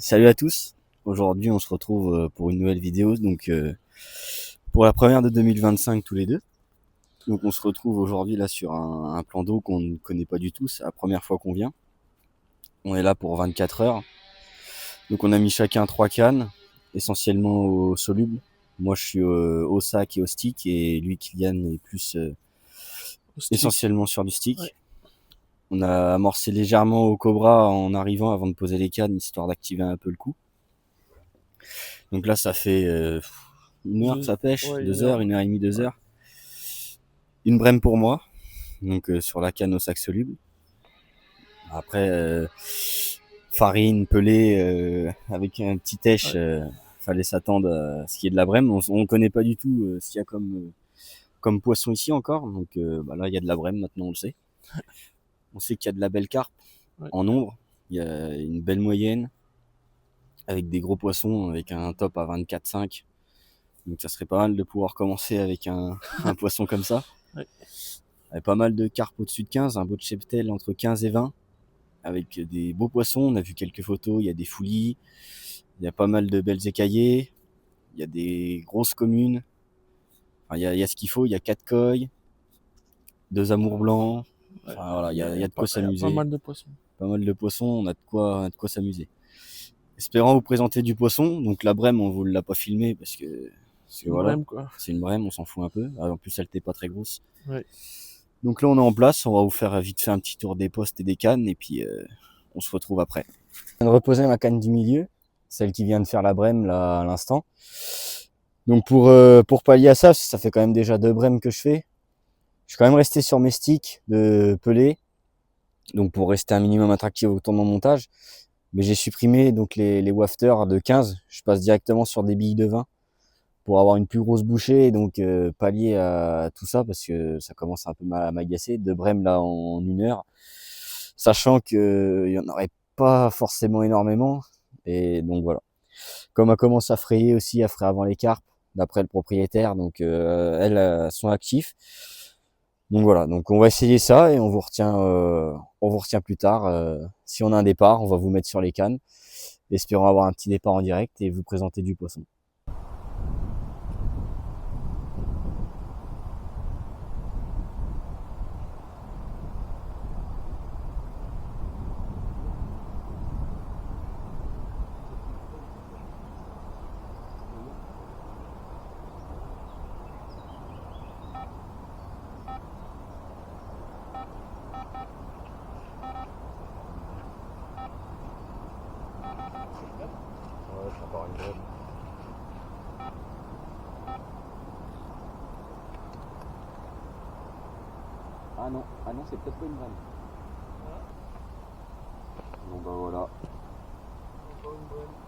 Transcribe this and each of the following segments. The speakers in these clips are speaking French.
Salut à tous. Aujourd'hui, on se retrouve pour une nouvelle vidéo, donc pour la première de 2025 tous les deux. Donc on se retrouve aujourd'hui là sur un plan d'eau qu'on ne connaît pas du tout, c'est la première fois qu'on vient. On est là pour 24 heures. Donc on a mis chacun 3 cannes, essentiellement au soluble. Moi je suis au sac et au stick, et lui Kylian est plus essentiellement sur du stick. Ouais. On a amorcé légèrement au Cobra en arrivant avant de poser les cannes, histoire d'activer un peu le coup. Donc là ça fait une heure que ça pêche, ouais, 2 heures, 1h30, 2 heures. Une brème pour moi, donc sur la canne au sac soluble. Après, farine, pelée, avec un petit tèche, fallait s'attendre à ce qu'il y ait de la brème. On ne connaît pas du tout ce qu'il y a comme poisson ici encore, donc là il y a de la brème, maintenant on le sait. On sait qu'il y a de la belle carpe en nombre, il y a une belle moyenne, avec des gros poissons, avec un top à 24,5. Donc ça serait pas mal de pouvoir commencer avec un poisson comme ça. Ouais. Avec pas mal de carpes au-dessus de 15, un beau de cheptel entre 15 et 20, avec des beaux poissons. On a vu quelques photos, il y a des foulis, il y a pas mal de belles écaillées, il y a des grosses communes. Enfin, il y a ce qu'il faut, il y a 4 coilles, 2 amours blancs. Enfin, voilà, il y a de quoi s'amuser. Pas mal de poissons. Pas mal de poissons, on a de quoi s'amuser. Espérant vous présenter du poisson. Donc la brème, on vous l'a pas filmé parce que voilà, c'est une brème, on s'en fout un peu. En plus, elle n'était pas très grosse. Ouais. Donc là, on est en place. On va vous faire vite fait un petit tour des postes et des cannes, et puis on se retrouve après. Je viens de reposer ma canne du milieu, celle qui vient de faire la brème là à l'instant. Donc pour pallier à ça, ça fait quand même déjà 2 brèmes que je fais. Je suis quand même resté sur mes sticks de pelée, donc pour rester un minimum attractif au temps de mon montage. Mais j'ai supprimé donc les wafters de 15. Je passe directement sur des billes de 20 pour avoir une plus grosse bouchée, et donc pallier à tout ça, parce que ça commence un peu à m'agacer. 2 brèmes là en 1 heure, sachant qu'il n'y en aurait pas forcément énormément. Et donc voilà. Comme elle commence à frayer aussi, elle ferait avant les carpes, d'après le propriétaire, donc elles sont actives. Donc voilà, donc on va essayer ça et on vous retient plus tard. Si on a un départ, on va vous mettre sur les cannes, espérant avoir un petit départ en direct et vous présenter du poisson. Ah non, c'est peut-être pas une brème. Bon bah voilà.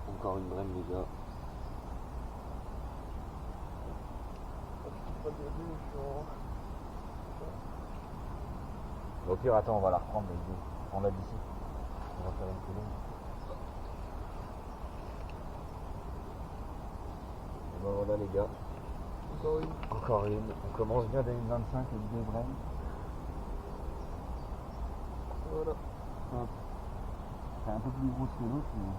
Encore une brème les gars. Au pire, attends, on va la reprendre, on l'a d'ici. On va faire une colonne. Et bah voilà les gars. Encore une. On commence bien 2025 avec 2 brèmes. Voilà. C'est un peu plus grosse que l'autre, mais...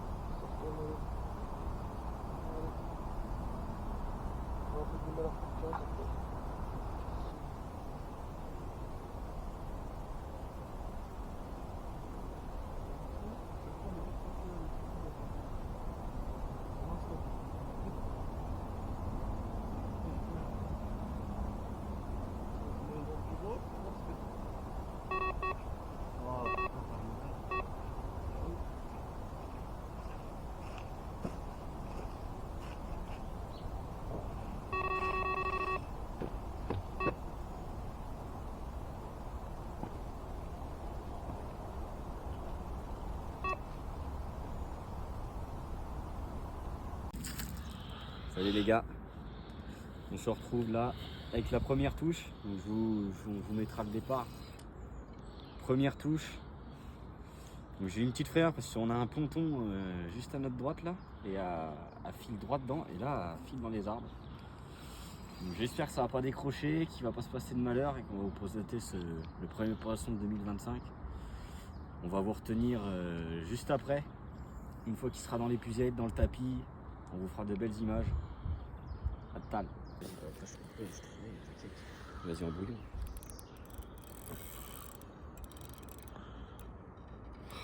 Salut les gars, on se retrouve là avec la première touche. Donc je vous mettrai le départ. Première touche. J'ai une petite frayeur parce qu'on a un ponton juste à notre droite là, et à fil droit dedans, et là à fil dans les arbres. J'espère que ça va pas décrocher, qu'il va pas se passer de malheur, et qu'on va vous présenter le premier poisson de 2025. On va vous retenir juste après. Une fois qu'il sera dans l'épuisette, dans le tapis, on vous fera de belles images. À table. Vas-y en bouillon.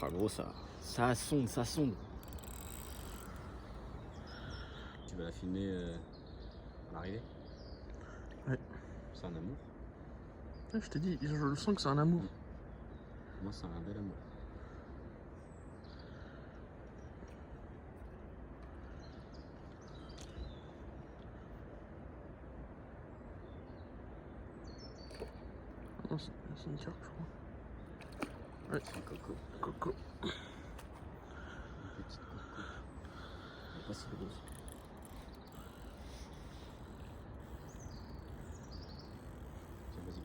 Ah gros, ça sonde, ça sonde. Tu vas la filmer à l'arrivée? Ouais. C'est un amour. Ouais, je t'ai dit, je le sens que c'est un amour. Moi, c'est un bel amour. Non, c'est une carpe, je crois. Ouais. C'est un coco. Coco. Une petite coco. Elle est pas si grosse. Tiens, vas-y.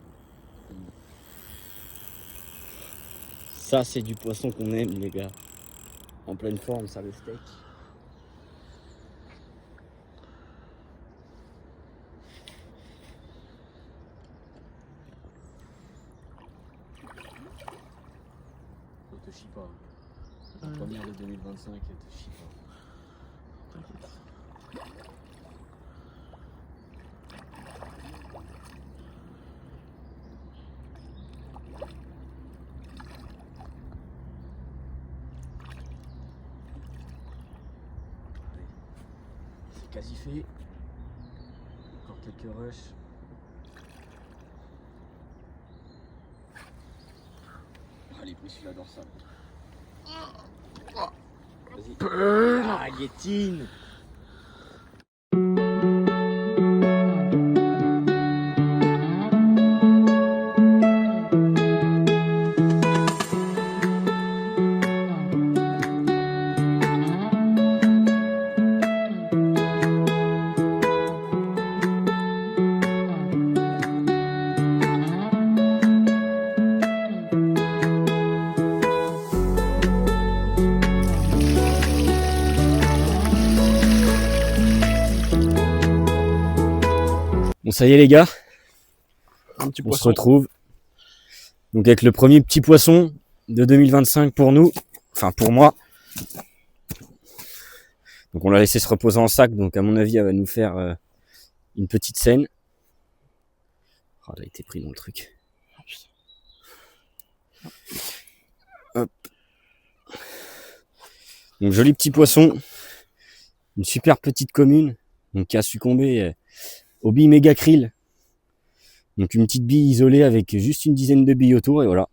Ça, c'est du poisson qu'on aime, les gars. En pleine forme, ça, le steak. Elle te chie pas. La première de 2025, elle te chie pas. T'inquiète. C'est quasi fait. Encore quelques rushs. Allez, pris celui-là dorsale. Vas-y. Ah, guétine. Bon, ça y est les gars, Un petit on poisson. se retrouve. Donc avec le premier petit poisson de 2025 pour nous, enfin pour moi. Donc on l'a laissé se reposer en sac, donc à mon avis elle va nous faire une petite scène. Oh, elle a été pris dans le truc. Hop. Donc joli petit poisson, une super petite commune, donc qui a succombé aux billes méga krill. Donc une petite bille isolée avec juste une dizaine de billes autour et voilà.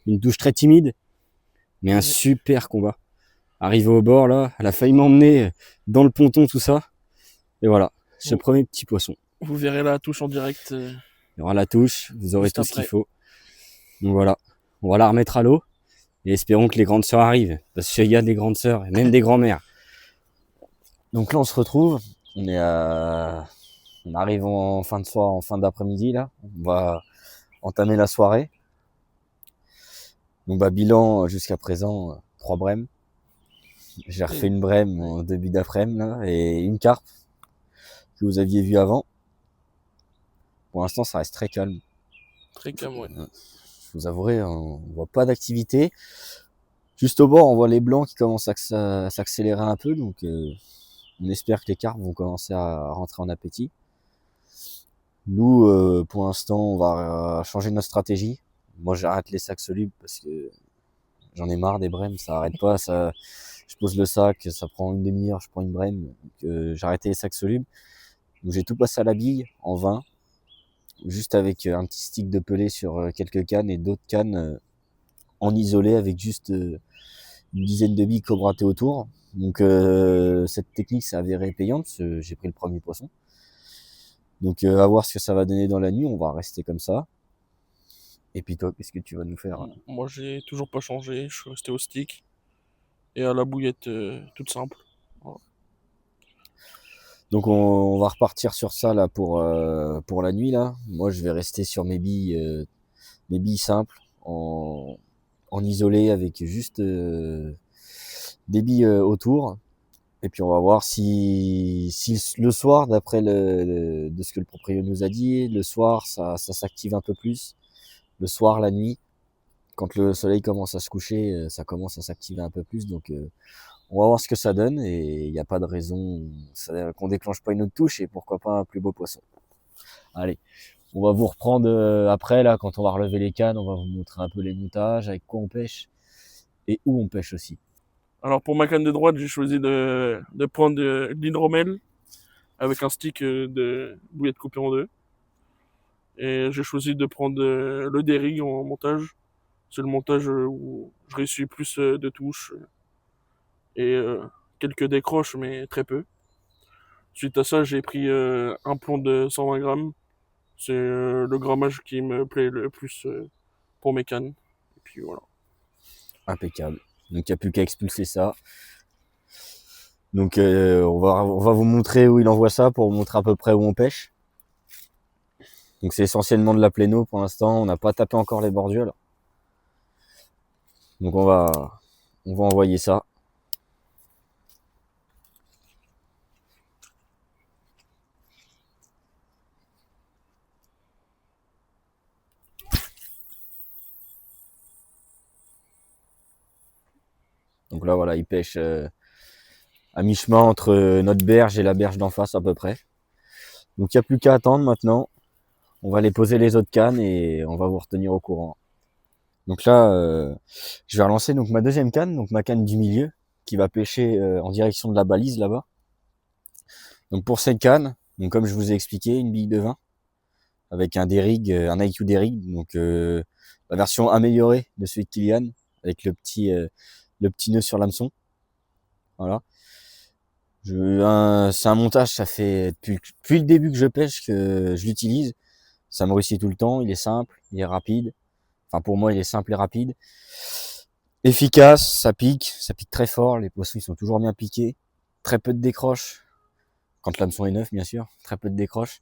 Une touche très timide, mais un super combat. Arrivé au bord là, elle a failli m'emmener dans le ponton tout ça. Et voilà, ce premier petit poisson. Vous verrez la touche en direct. Il y aura la touche, vous aurez Juste tout ce qu'il après. faut. Donc voilà, on va la remettre à l'eau et espérons que les grandes sœurs arrivent. Parce qu'il y a des grandes sœurs et même des grands-mères. Donc là on se retrouve, on arrive en fin de soirée, en fin d'après-midi là. On va entamer la soirée. Donc bah bilan jusqu'à présent, 3 brèmes. J'ai refait une brème en début d'après-midi là et une carpe que vous aviez vue avant. Pour l'instant ça reste très calme. Très calme, ouais. Je vous avouerai, on voit pas d'activité. Juste au bord, on voit les blancs qui commencent à s'accélérer un peu, donc on espère que les carpes vont commencer à rentrer en appétit. Nous, pour l'instant, on va changer notre stratégie. Moi, j'arrête les sacs solubles parce que j'en ai marre des brèmes, ça arrête pas. Ça, je pose le sac, ça prend une demi-heure, je prends une brème. Donc, j'ai arrêté les sacs solubles. Donc, j'ai tout passé à la bille en 20, juste avec un petit stick de pelé sur quelques cannes et d'autres cannes en isolé avec juste une dizaine de billes cobratées autour. Donc cette technique s'est avérée payante, j'ai pris le premier poisson. Donc à voir ce que ça va donner dans la nuit, on va rester comme ça. Et puis toi, qu'est-ce que tu vas nous faire? Moi, j'ai toujours pas changé. Je suis resté au stick et à la bouillette toute simple. Voilà. Donc on va repartir sur ça là pour la nuit là. Moi je vais rester sur mes billes simples en isolé avec juste des billes autour. Et puis on va voir si le soir, d'après de ce que le propriétaire nous a dit, le soir ça s'active un peu plus. Le soir, la nuit, quand le soleil commence à se coucher, ça commence à s'activer un peu plus. Donc On va voir ce que ça donne et il n'y a pas de raison qu'on déclenche pas une autre touche et pourquoi pas un plus beau poisson. Allez, on va vous reprendre après là quand on va relever les cannes, on va vous montrer un peu les montages, avec quoi on pêche et où on pêche aussi. Alors pour ma canne de droite, j'ai choisi de prendre de l'hydromel avec un stick de bouillette coupée en deux. Et j'ai choisi de prendre le Derrig en montage. C'est le montage où je réussis plus de touches et quelques décroches, mais très peu. Suite à ça, j'ai pris un plomb de 120 grammes. C'est le grammage qui me plaît le plus pour mes cannes. Et puis voilà. Impeccable. Donc il n'y a plus qu'à expulser ça. Donc on va vous montrer où il envoie ça pour vous montrer à peu près où on pêche. Donc c'est essentiellement de la pléno pour l'instant, on n'a pas tapé encore les bordures. Donc on va envoyer ça. Donc là voilà, il pêche à mi-chemin entre notre berge et la berge d'en face à peu près. Donc il n'y a plus qu'à attendre maintenant. On va aller poser les autres cannes et on va vous retenir au courant. Donc là, je vais relancer donc ma deuxième canne, donc ma canne du milieu, qui va pêcher en direction de la balise là-bas. Donc pour cette canne, donc comme je vous ai expliqué, une bille de 20 avec un Derrig, un IQ Derrig, donc la version améliorée de celui de Kilian, avec le petit nœud sur l'hameçon. Voilà. C'est un montage, ça fait depuis le début que je pêche que je l'utilise. Ça me réussit tout le temps, il est simple, il est rapide. Enfin pour moi il est simple et rapide. Efficace, ça pique très fort, les poissons ils sont toujours bien piqués. Très peu de décroches, quand l'hameçon est neuf bien sûr, très peu de décroches.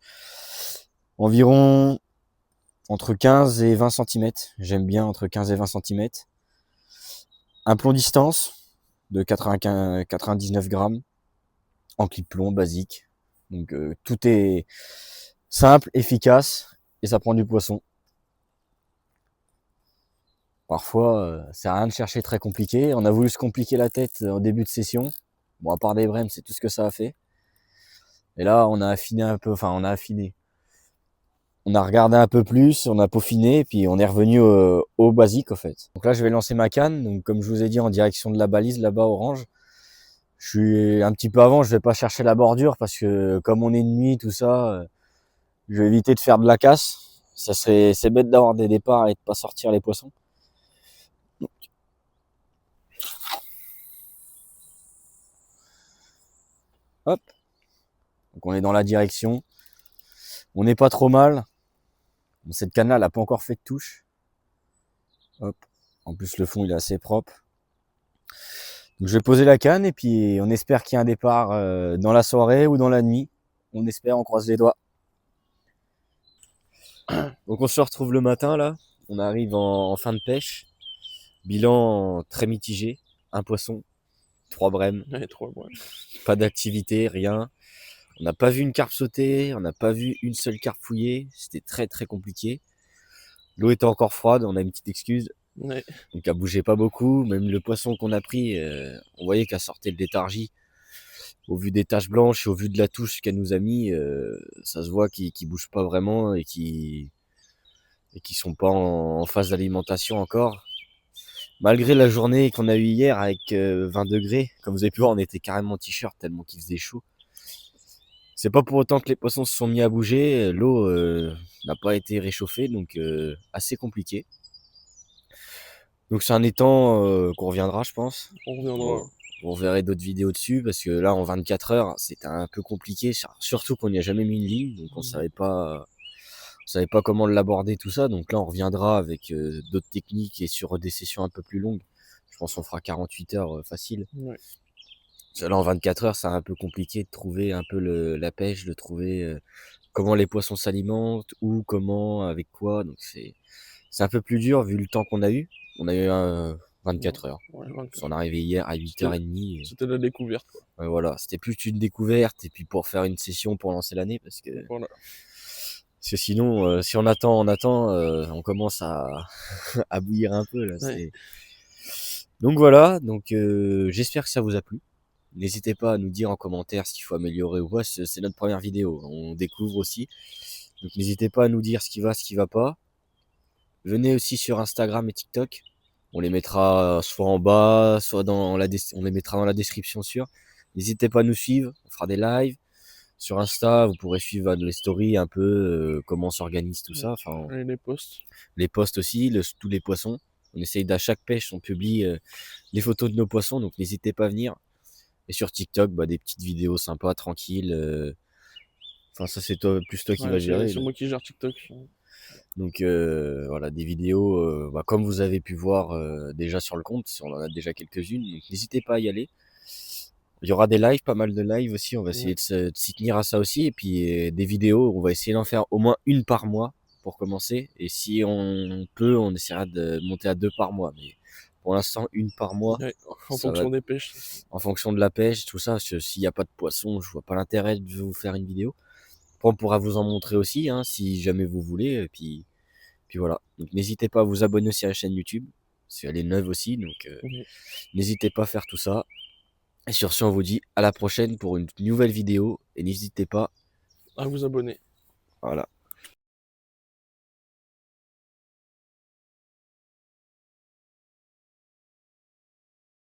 Environ entre 15 et 20 cm, j'aime bien entre 15 et 20 cm. Un plomb distance de 99 grammes, en clip plomb basique. Donc tout est simple, efficace et ça prend du poisson. Parfois, c'est rien de chercher très compliqué. On a voulu se compliquer la tête en début de session. Bon, à part des brèmes, c'est tout ce que ça a fait. Et là, on a affiné un peu, enfin, on a affiné. On a regardé un peu plus, on a peaufiné, puis on est revenu au basique, en fait. Donc là, je vais lancer ma canne. Donc, comme je vous ai dit, en direction de la balise, là-bas, orange. Je suis un petit peu avant, je vais pas chercher la bordure parce que comme on est de nuit, tout ça, je vais éviter de faire de la casse. C'est bête d'avoir des départs et de pas sortir les poissons. Hop. Donc on est dans la direction. On n'est pas trop mal. Cette canne-là, elle n'a pas encore fait de touche. Hop. En plus, le fond, il est assez propre. Donc, je vais poser la canne et puis on espère qu'il y a un départ dans la soirée ou dans la nuit. On espère, on croise les doigts. Donc on se retrouve le matin là. On arrive en fin de pêche. Bilan très mitigé. Un poisson, 3 brèmes. Ouais, trop, ouais. Pas d'activité, rien. On n'a pas vu une carpe sauter, on n'a pas vu une seule carpe fouiller. C'était très très compliqué. L'eau était encore froide, on a une petite excuse. Ouais. Donc elle bougeait pas beaucoup. Même le poisson qu'on a pris, on voyait qu'elle sortait de léthargie. Au vu des taches blanches et au vu de la touche qu'elle nous a mis, ça se voit qu'ils bougent pas vraiment et qu'ils sont pas en phase d'alimentation encore. Malgré la journée qu'on a eue hier avec 20 degrés, comme vous avez pu voir, on était carrément en t-shirt tellement qu'il faisait chaud. C'est pas pour autant que les poissons se sont mis à bouger, l'eau n'a pas été réchauffée, donc assez compliqué. Donc c'est un étang qu'on reviendra, je pense. On reviendra. Vous verrez d'autres vidéos dessus, parce que là, en 24 heures, c'était un peu compliqué, surtout qu'on n'y a jamais mis une ligne, donc on savait pas comment l'aborder, tout ça. Donc là, on reviendra avec d'autres techniques et sur des sessions un peu plus longues. Je pense qu'on fera 48 heures facile. Ouais. Là, en 24 heures, c'est un peu compliqué de trouver un peu la pêche, de trouver comment les poissons s'alimentent, ou comment, avec quoi. Donc c'est un peu plus dur vu le temps qu'on a eu. On a eu 24 heures. Ouais, On est arrivé hier à 8h30. C'était la découverte, quoi. Ouais, voilà, c'était plus une découverte et puis pour faire une session pour lancer l'année parce que Voilà. sinon si on attend on commence à à bouillir un peu là. Ouais. Donc voilà, donc j'espère que ça vous a plu. N'hésitez pas à nous dire en commentaire ce qu'il faut améliorer ou pas. C'est notre première vidéo, on découvre aussi. Donc n'hésitez pas à nous dire ce qui va pas. Venez aussi sur Instagram et TikTok. On les mettra soit en bas, soit on les mettra dans la description sur. N'hésitez pas à nous suivre, on fera des lives. Sur Insta, vous pourrez suivre les stories un peu, comment on s'organise tout ça. Enfin, Et les posts. les posts aussi, tous les poissons. On essaye d'à chaque pêche, on publie les photos de nos poissons, donc n'hésitez pas à venir. Et sur TikTok, bah, des petites vidéos sympas, tranquilles. Enfin, ça, c'est plus toi qui Ouais, vas gérer. c'est moi qui gère TikTok. Donc voilà, des vidéos, bah, comme vous avez pu voir déjà sur le compte, on en a déjà quelques-unes. Donc n'hésitez pas à y aller. Il y aura des lives, pas mal de lives aussi. On va essayer Ouais. de s'y tenir à ça aussi. Et puis des vidéos, on va essayer d'en faire au moins une par mois pour commencer. Et si on peut, on essaiera de monter à 2 par mois. Mais pour l'instant, une par mois, Ouais, en ça va fonction des pêches. en fonction de la pêche, tout ça. S'il n'y a pas de poisson, je vois pas l'intérêt de vous faire une vidéo. Après, on pourra vous en montrer aussi, hein, si jamais vous voulez. Et puis voilà. Donc n'hésitez pas à vous abonner aussi à la chaîne YouTube. Parce qu'elle est neuve aussi. Donc Mhm. n'hésitez pas à faire tout ça. Et sur ce, on vous dit à la prochaine pour une nouvelle vidéo. Et n'hésitez pas, À vous abonner. voilà.